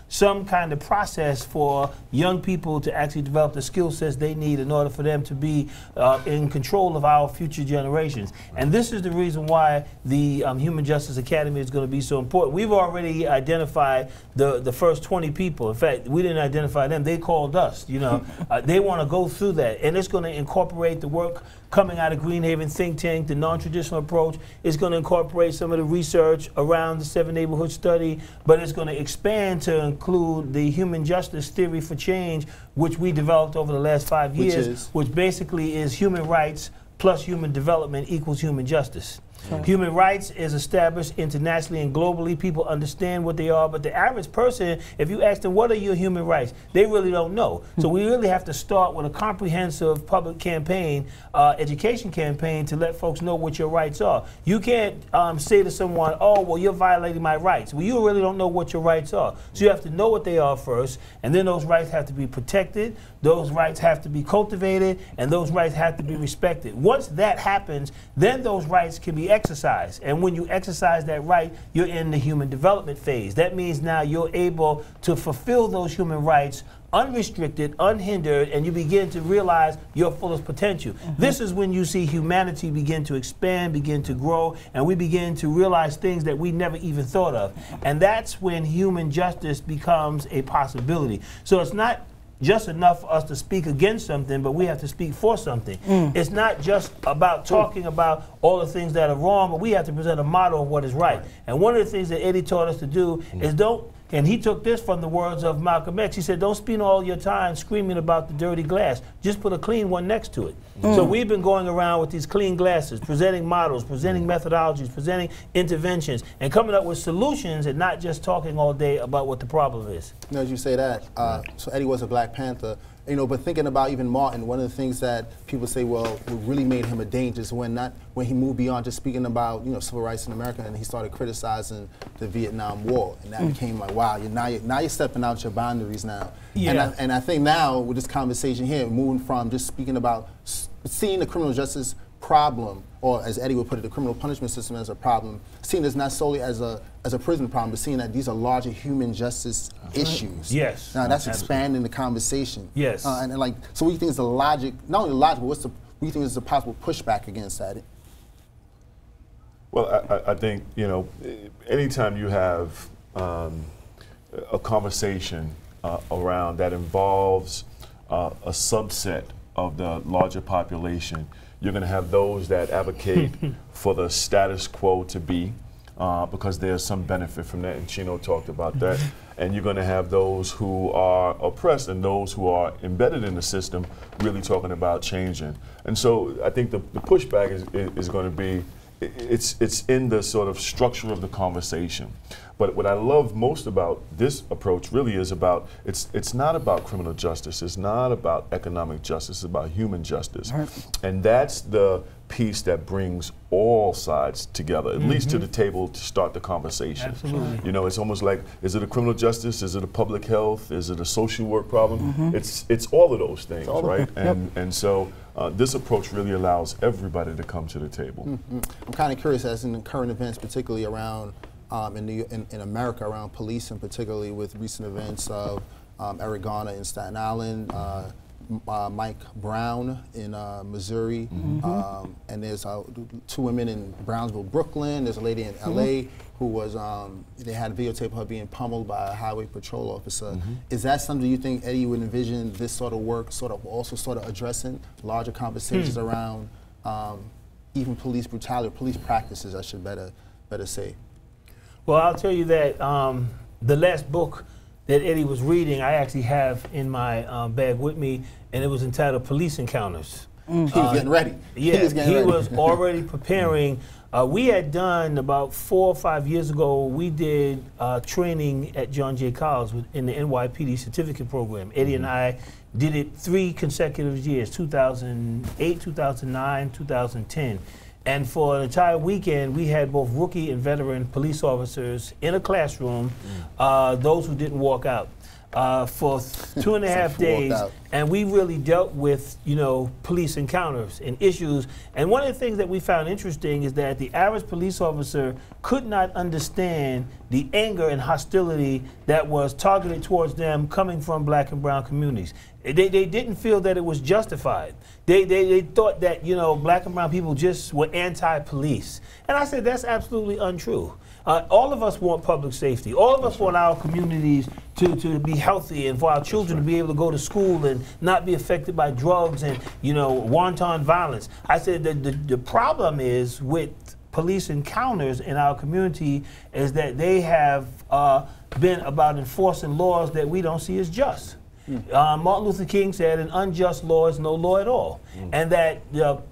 some kind of process for young people to actually develop the skill sets they need in order for them to be in control of our future generations. And this is the reason why the Human Justice Academy is going to be so important. We've already identified the first 20 people. In fact, we didn't identify them. They called us. You know, they want to go through that. And it's going to incorporate the work coming out of Greenhaven think tank, the non-traditional approach. It's going to incorporate some of the research around the 7 neighborhood study, but it's going to expand to include the human justice theory for change, which we developed over the last 5 years, which basically is human rights plus human development equals human justice. Human rights is established internationally and globally. People understand what they are, but the average person, if you ask them, what are your human rights, they really don't know. So we really have to start with a comprehensive public campaign, education campaign, to let folks know what your rights are. You can't say to someone, oh, well, you're violating my rights. Well, you really don't know what your rights are. So you have to know what they are first, and then those rights have to be protected, those rights have to be cultivated, and those rights have to be respected. Once that happens, then those rights can be exercised. And when you exercise that right, you're in the human development phase. That means now you're able to fulfill those human rights unrestricted, unhindered, and you begin to realize your fullest potential. This is when you see humanity begin to expand, begin to grow, and we begin to realize things that we never even thought of. And that's when human justice becomes a possibility. So it's not just enough for us to speak against something, but we have to speak for something. It's not just about talking about all the things that are wrong, but we have to present a model of what is right. And one of the things that Eddie taught us to do is don't, and he took this from the words of Malcolm X, he said, don't spend all your time screaming about the dirty glass, just put a clean one next to it. So we've been going around with these clean glasses, presenting models, presenting methodologies, presenting interventions, and coming up with solutions and not just talking all day about what the problem is. You know, as you say that, so Eddie was a Black Panther, you know, but thinking about even Martin, one of the things that people say, well, what really made him a danger is when he moved beyond just speaking about, you know, civil rights in America, and he started criticizing the Vietnam War, and that became like, wow, now you're stepping out your boundaries now. Yeah. And I think now with this conversation here, moving from just speaking about seeing the criminal justice problem, or as Eddie would put it, the criminal punishment system as a problem, seeing this not solely as a prison problem, but seeing that these are larger human justice issues. Yes. Now that's expanding the conversation. Yes. And like, so what do you think is the logic, not only the logic, but what do you think is the possible pushback against that? Well, I think, you know, anytime you have a conversation around that involves a subset of the larger population, you're going to have those that advocate for the status quo to be, because there's some benefit from that, and Chino talked about that. And you're going to have those who are oppressed and those who are embedded in the system really talking about changing. And so I think the pushback is going to be, it's in the sort of structure of the conversation. But what I love most about this approach really is about, it's not about criminal justice, it's not about economic justice, it's about human justice. And that's the piece that brings all sides together, at least to the table to start the conversation. Absolutely. You know, it's almost like, is it a criminal justice, is it a public health, is it a social work problem? It's all of those things, right? And so this approach really allows everybody to come to the table. I'm kind of curious, as in the current events, particularly around in America, around policing, particularly with recent events of Eric Garner in Staten Island, Mike Brown in Missouri, and there's 2 women in Brownsville, Brooklyn. There's a lady in LA who was, they had a videotape of her being pummeled by a highway patrol officer. Is that something you think, Eddie, would envision this sort of work also addressing larger conversations around even police brutality, or police practices, I should better say? Well, I'll tell you that the last book that Eddie was reading, I actually have in my bag with me, and it was entitled Police Encounters. He was getting ready. Yeah, he was already preparing. We had done about 4 or 5 years ago, we did training at John Jay College in the NYPD certificate program. Eddie and I did it 3 consecutive years, 2008, 2009, 2010. And for an entire weekend, we had both rookie and veteran police officers in a classroom, those who didn't walk out. for 2.5 days, and we really dealt with, you know, police encounters and issues. And one of the things that we found interesting is that the average police officer could not understand the anger and hostility that was targeted towards them coming from black and brown communities. They didn't feel that it was justified. They thought that, you know, black and brown people just were anti-police. And I said, that's absolutely untrue. All of us want public safety. All of us want our communities to be healthy and for our children to be able to go to school and not be affected by drugs and, you know, wanton violence. I said that the problem is with police encounters in our community is that they have been about enforcing laws that we don't see as just. Martin Luther King said an unjust law is no law at all. And that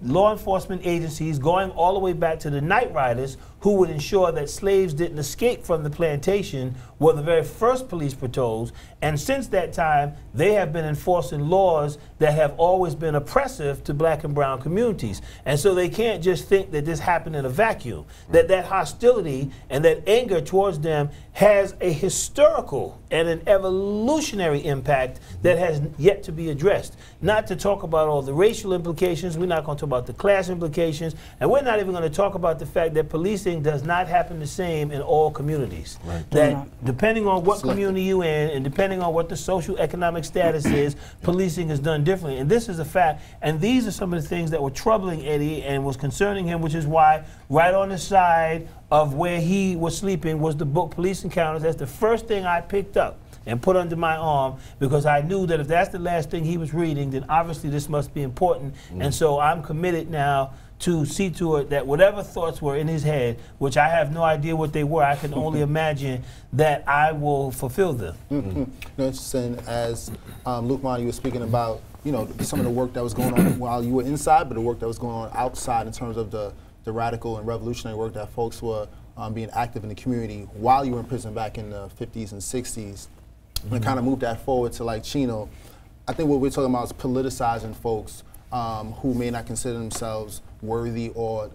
law enforcement agencies, going all the way back to the night riders who would ensure that slaves didn't escape from the plantation, were the very first police patrols. And since that time, they have been enforcing laws that have always been oppressive to black and brown communities. And so they can't just think that this happened in a vacuum, that hostility and that anger towards them has a historical and an evolutionary impact that has yet to be addressed. Not to talk about all the racial implications, we're not going to talk about the class implications, and we're not even going to talk about the fact that policing does not happen the same in all communities. Right. That depending on what community you're in and depending on what the social economic status is, policing is done differently. And this is a fact, and these are some of the things that were troubling Eddie and was concerning him, which is why right on the side of where he was sleeping was the book Police Encounters. That's the first thing I picked up and put under my arm, because I knew that if that's the last thing he was reading, then obviously this must be important. And so I'm committed now to see to it that whatever thoughts were in his head, which I have no idea what they were, I can only imagine that I will fulfill them. You know, interesting, as Lukman, you were speaking about, you know, some of the work that was going on while you were inside, but the work that was going on outside in terms of the radical and revolutionary work that folks were being active in the community while you were in prison back in the 50s and 60s. And kind of move that forward to like Chino. I think what we're talking about is politicizing folks who may not consider themselves worthy or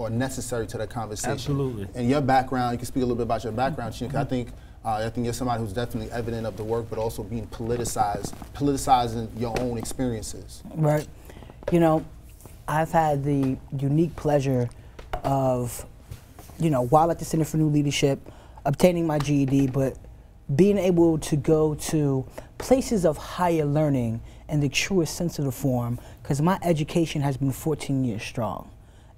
necessary to the conversation. Absolutely. And your background, you can speak a little bit about your background, Chino, 'cause I think you're somebody who's definitely evident of the work, but also being politicizing your own experiences. Right. You know, I've had the unique pleasure of, you know, while at the Center for New Leadership, obtaining my GED, but being able to go to places of higher learning in the truest sense of the form, because my education has been 14 years strong.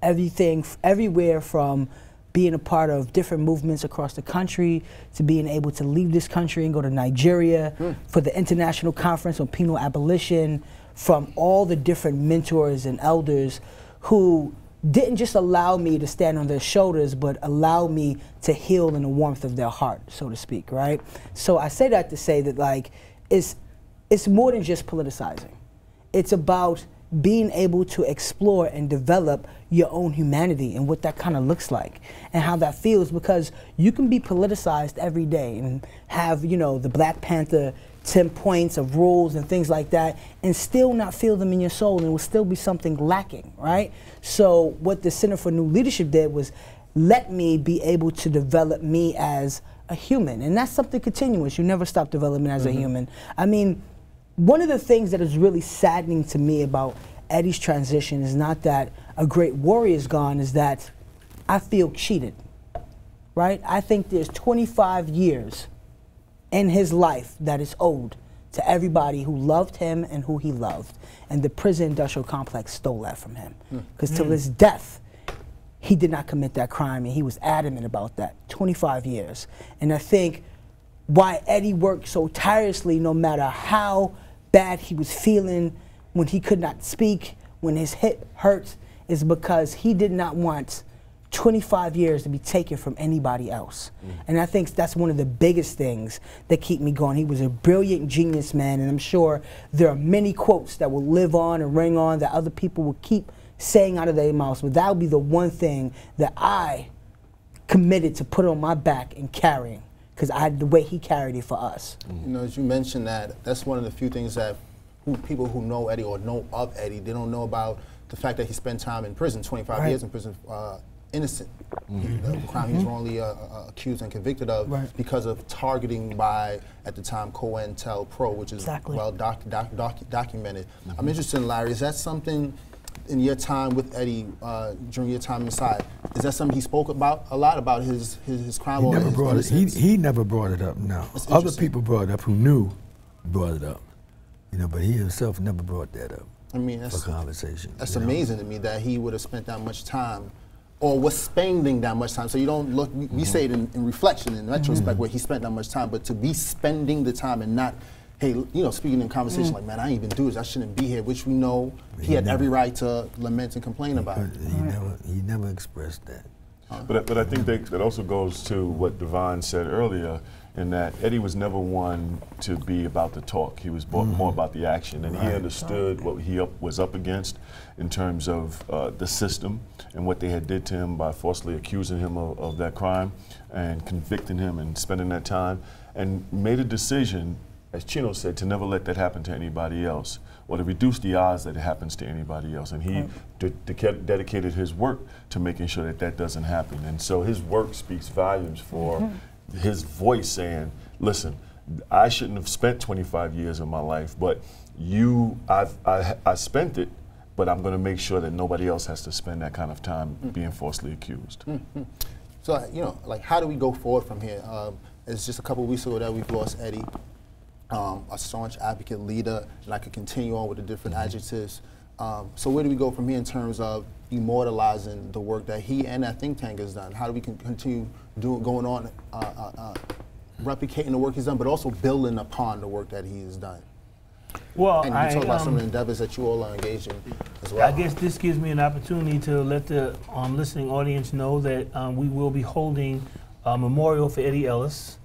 Everywhere from being a part of different movements across the country to being able to leave this country and go to Nigeria for the International Conference on Penal Abolition, from all the different mentors and elders who didn't just allow me to stand on their shoulders, but allow me to heal in the warmth of their heart, so to speak, right? So I say that to say that, like, it's more than just politicizing. It's about being able to explore and develop your own humanity and what that kind of looks like and how that feels, because you can be politicized every day and have, you know, the Black Panther 10 points of rules and things like that and still not feel them in your soul, and it will still be something lacking, right? So what the Center for New Leadership did was let me be able to develop me as a human, and that's something continuous. You never stop developing as a human. I mean, one of the things that is really saddening to me about Eddie's transition is not that a great warrior is gone, is that I feel cheated, right? I think there's 25 years in his life that is owed to everybody who loved him and who he loved. And the prison industrial complex stole that from him. Because till his death, he did not commit that crime, and he was adamant about that. 25 years. And I think why Eddie worked so tirelessly, no matter how bad he was feeling, when he could not speak, when his hip hurt, is because he did not want 25 years to be taken from anybody else. And I think that's one of the biggest things that keep me going. He was a brilliant genius, man, and I'm sure there are many quotes that will live on and ring on that other people will keep saying out of their mouths, but that would be the one thing that I committed to put on my back and carrying, because I had the way he carried it for us. You know, as you mentioned that's one of the few things that people who know Eddie or know of Eddie, they don't know about the fact that he spent time in prison, 25 years in prison, innocent. The crime he was wrongly accused and convicted of because of targeting by, at the time, COINTELPRO, which is well documented. I'm interested in, Larry, is that something in your time with Eddie, during your time inside, is that something he spoke about a lot, about his crime? He never brought it up, no. Other people brought it up who knew brought it up, you know, but he himself never brought that up. I mean, that's for conversation. That's amazing to me that he would have spent that much time, or was spending that much time. So you don't look, we say it in reflection, in retrospect, where he spent that much time, but to be spending the time and not, hey, you know, speaking in conversation like, man, I ain't even do this, I shouldn't be here, which we know he had every right to lament and complain about. He never expressed that. But I think that also goes to what Devon said earlier, in that Eddie was never one to be about the talk. He was more about the action, and he understood what he was up against in terms of the system and what they had did to him by falsely accusing him of that crime and convicting him and spending that time, and made a decision, as Chino said, to never let that happen to anybody else, or to reduce the odds that it happens to anybody else. And he dedicated his work to making sure that that doesn't happen. And so his work speaks volumes for his voice saying, listen, I shouldn't have spent 25 years of my life, but I spent it, but I'm going to make sure that nobody else has to spend that kind of time being falsely accused. So, you know, like, how do we go forward from here? It's just a couple of weeks ago that we've lost Eddie, a staunch advocate, leader, and I could continue on with the different adjectives. So where do we go from here in terms of immortalizing the work that he and that think tank has done? How do we continue going on, replicating the work he's done, but also building upon the work that he has done? Well, and you can talk about some of the endeavors that you all are engaged in as well. I guess this gives me an opportunity to let the listening audience know that we will be holding a memorial for Eddie Ellis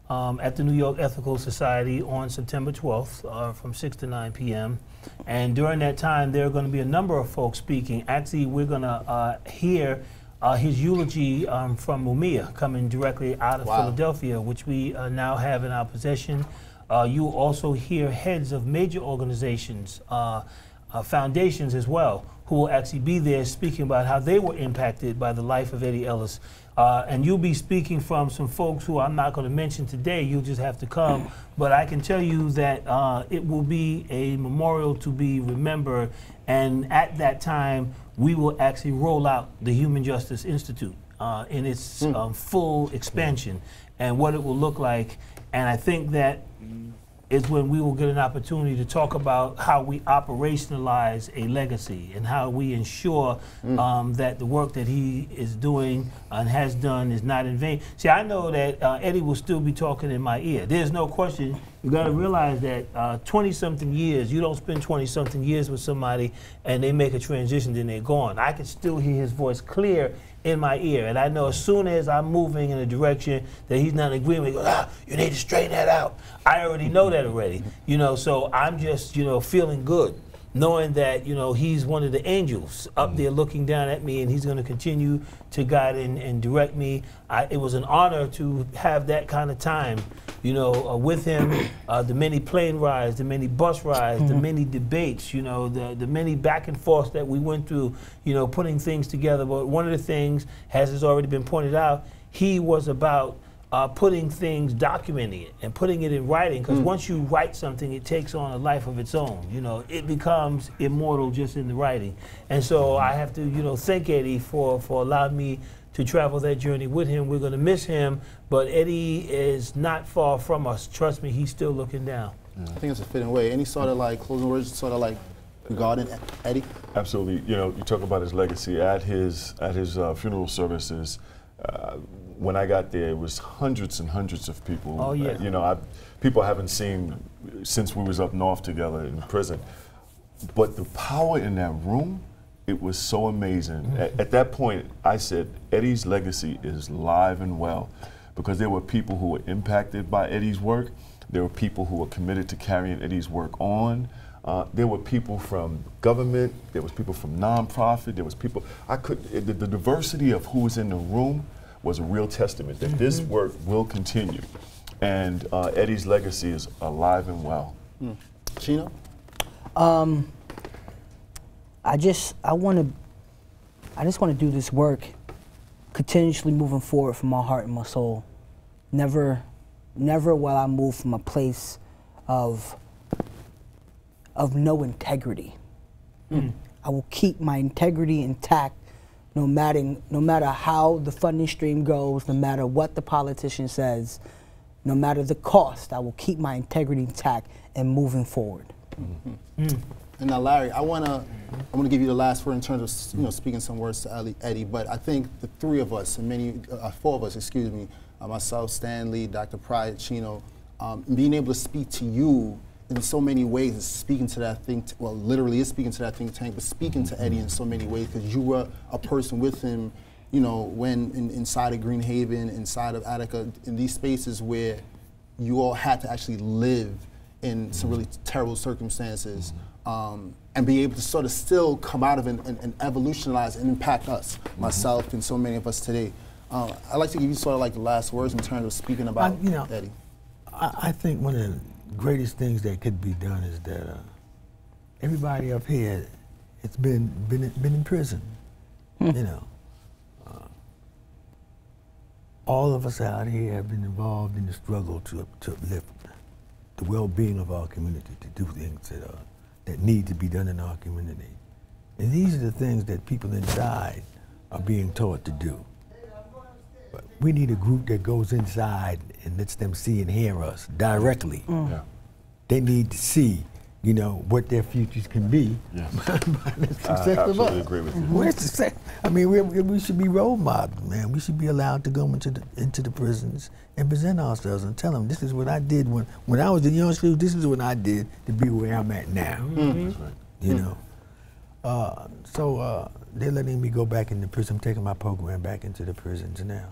at the New York Ethical Society on September 12th from 6 to 9 p.m. And during that time, there are going to be a number of folks speaking. Actually, we're going to hear his eulogy from Mumia, coming directly out of Philadelphia, which we now have in our possession. You will also hear heads of major organizations, foundations as well, who will actually be there speaking about how they were impacted by the life of Eddie Ellis. And you'll be speaking from some folks who I'm not going to mention today. You'll just have to come. But I can tell you that it will be a memorial to be remembered. And at that time, we will actually roll out the Human Justice Institute in its full expansion and what it will look like. And I think that is when we will get an opportunity to talk about how we operationalize a legacy and how we ensure that the work that he is doing and has done is not in vain. See, I know that Eddie will still be talking in my ear. There's no question. You got to realize that 20-something years, you don't spend 20-something years with somebody and they make a transition, then they're gone. I can still hear his voice clear in my ear, and I know as soon as I'm moving in a direction that he's not agreeing with, he goes, you need to straighten that out. I already know that already, you know, so I'm just, you know, feeling good, knowing that, you know, he's one of the angels up there looking down at me, and he's going to continue to guide and direct me. It was an honor to have that kind of time, you know, with him, the many plane rides, the many bus rides, the many debates, you know, the many back and forth that we went through, you know, putting things together. But one of the things, as has already been pointed out, he was about putting things, documenting it, and putting it in writing, because once you write something, it takes on a life of its own. You know, it becomes immortal just in the writing. And so I have to, you know, thank Eddie for allowing me to travel that journey with him. We're going to miss him, but Eddie is not far from us. Trust me, he's still looking down. I think it's a fitting way. Any sort of like closing words, sort of like regarding Eddie? Absolutely. You know, you talk about his legacy at his funeral services. When I got there, it was hundreds and hundreds of people. Oh, yeah. You know, people I haven't seen since we was up north together in prison. But the power in that room, it was so amazing. At that point, I said, Eddie's legacy is live and well, because there were people who were impacted by Eddie's work. There were people who were committed to carrying Eddie's work on. There were people from government. There was people from nonprofit. There was people. The diversity of who was in the room was a real testament that this work will continue, and Eddie's legacy is alive and well. Chino? I just want to do this work continuously moving forward from my heart and my soul. Never will I move from a place of no integrity. I will keep my integrity intact no matter how the funding stream goes, no matter what the politician says, no matter the cost. I will keep my integrity intact and moving forward. And now, Larry, I want to give you the last word in terms of speaking some words to Eddie. But I think the three of us, and four of us, excuse me, myself, Stanley, Dr. Pryor, Chino, being able to speak to you in so many ways is speaking to that well, literally is speaking to that think tank, but speaking to Eddie in so many ways because you were a person with him, when inside of Green Haven, inside of Attica, in these spaces where you all had to actually live in some really terrible circumstances, and be able to sort of still come out of it and evolutionize and impact us, myself and so many of us today. I'd like to give you sort of like the last words in terms of speaking about Eddie. I think one of the greatest things that could be done is that everybody up here, it's been in prison, all of us out here have been involved in the struggle to uplift the well-being of our community, to do things that need to be done in our community. And these are the things that people inside are being taught to do. But we need a group that goes inside and lets them see and hear us directly. Yeah. They need to see, what their futures can be. Yes. By the success I of absolutely us. agree with you. Where's the success? I mean, we should be role models, man. We should be allowed to go into the prisons and present ourselves and tell them, this is what I did when I was in your shoes, this is what I did to be where I'm at now. That's right. So they're letting me go back into prison. I'm taking my program back into the prisons now.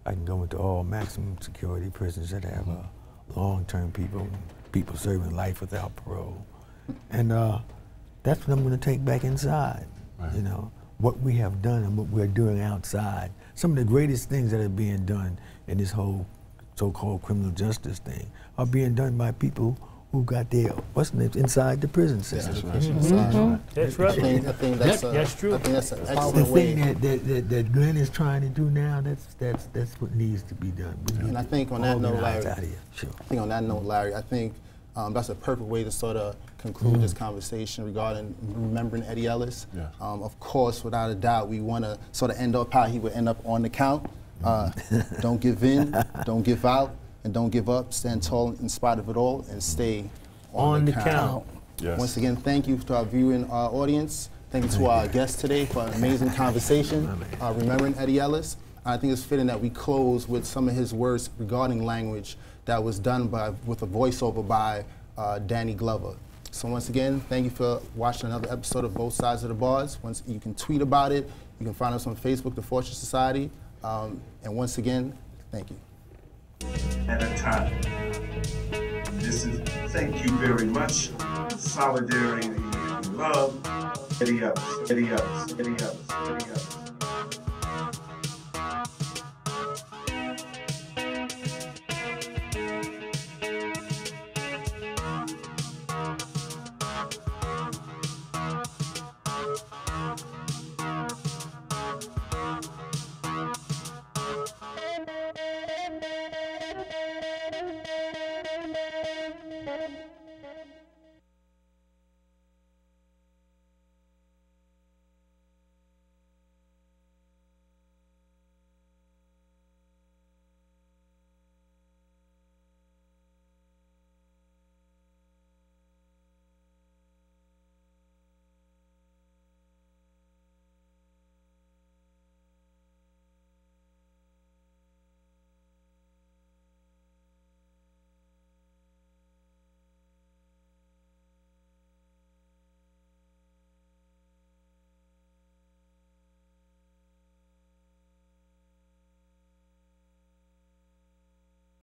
I can go into all maximum security prisons that have long-term people serving life without parole. And that's what I'm going to take back inside, right. What we have done and what we're doing outside. Some of the greatest things that are being done in this whole so-called criminal justice thing are being done by people who got their inside the prison system. That's right. I think that's true. I think that's an excellent the way. thing that Glenn is trying to do now, that's what needs to be done. And I think on that note, Larry, Sure. I think that's a perfect way to sort of conclude this conversation regarding remembering Eddie Ellis. Yeah. Of course, without a doubt, we want to sort of end up how he would end up on the count. Don't give in, don't give out, and don't give up. Stand tall in spite of it all, and stay on the count. Yes. Once again, thank you to our viewing audience. Thank you to our guest today for an amazing conversation, remembering Eddie Ellis. I think it's fitting that we close with some of his words regarding language that was done with a voiceover by Danny Glover. So once again, thank you for watching another episode of Both Sides of the Bars. You can tweet about it. You can find us on Facebook, The Fortune Society. And once again, thank you. At a time. This is thank you very much. Solidarity, love. Eddie Ellis, Eddie Ellis, Eddie Ellis, Eddie Ellis.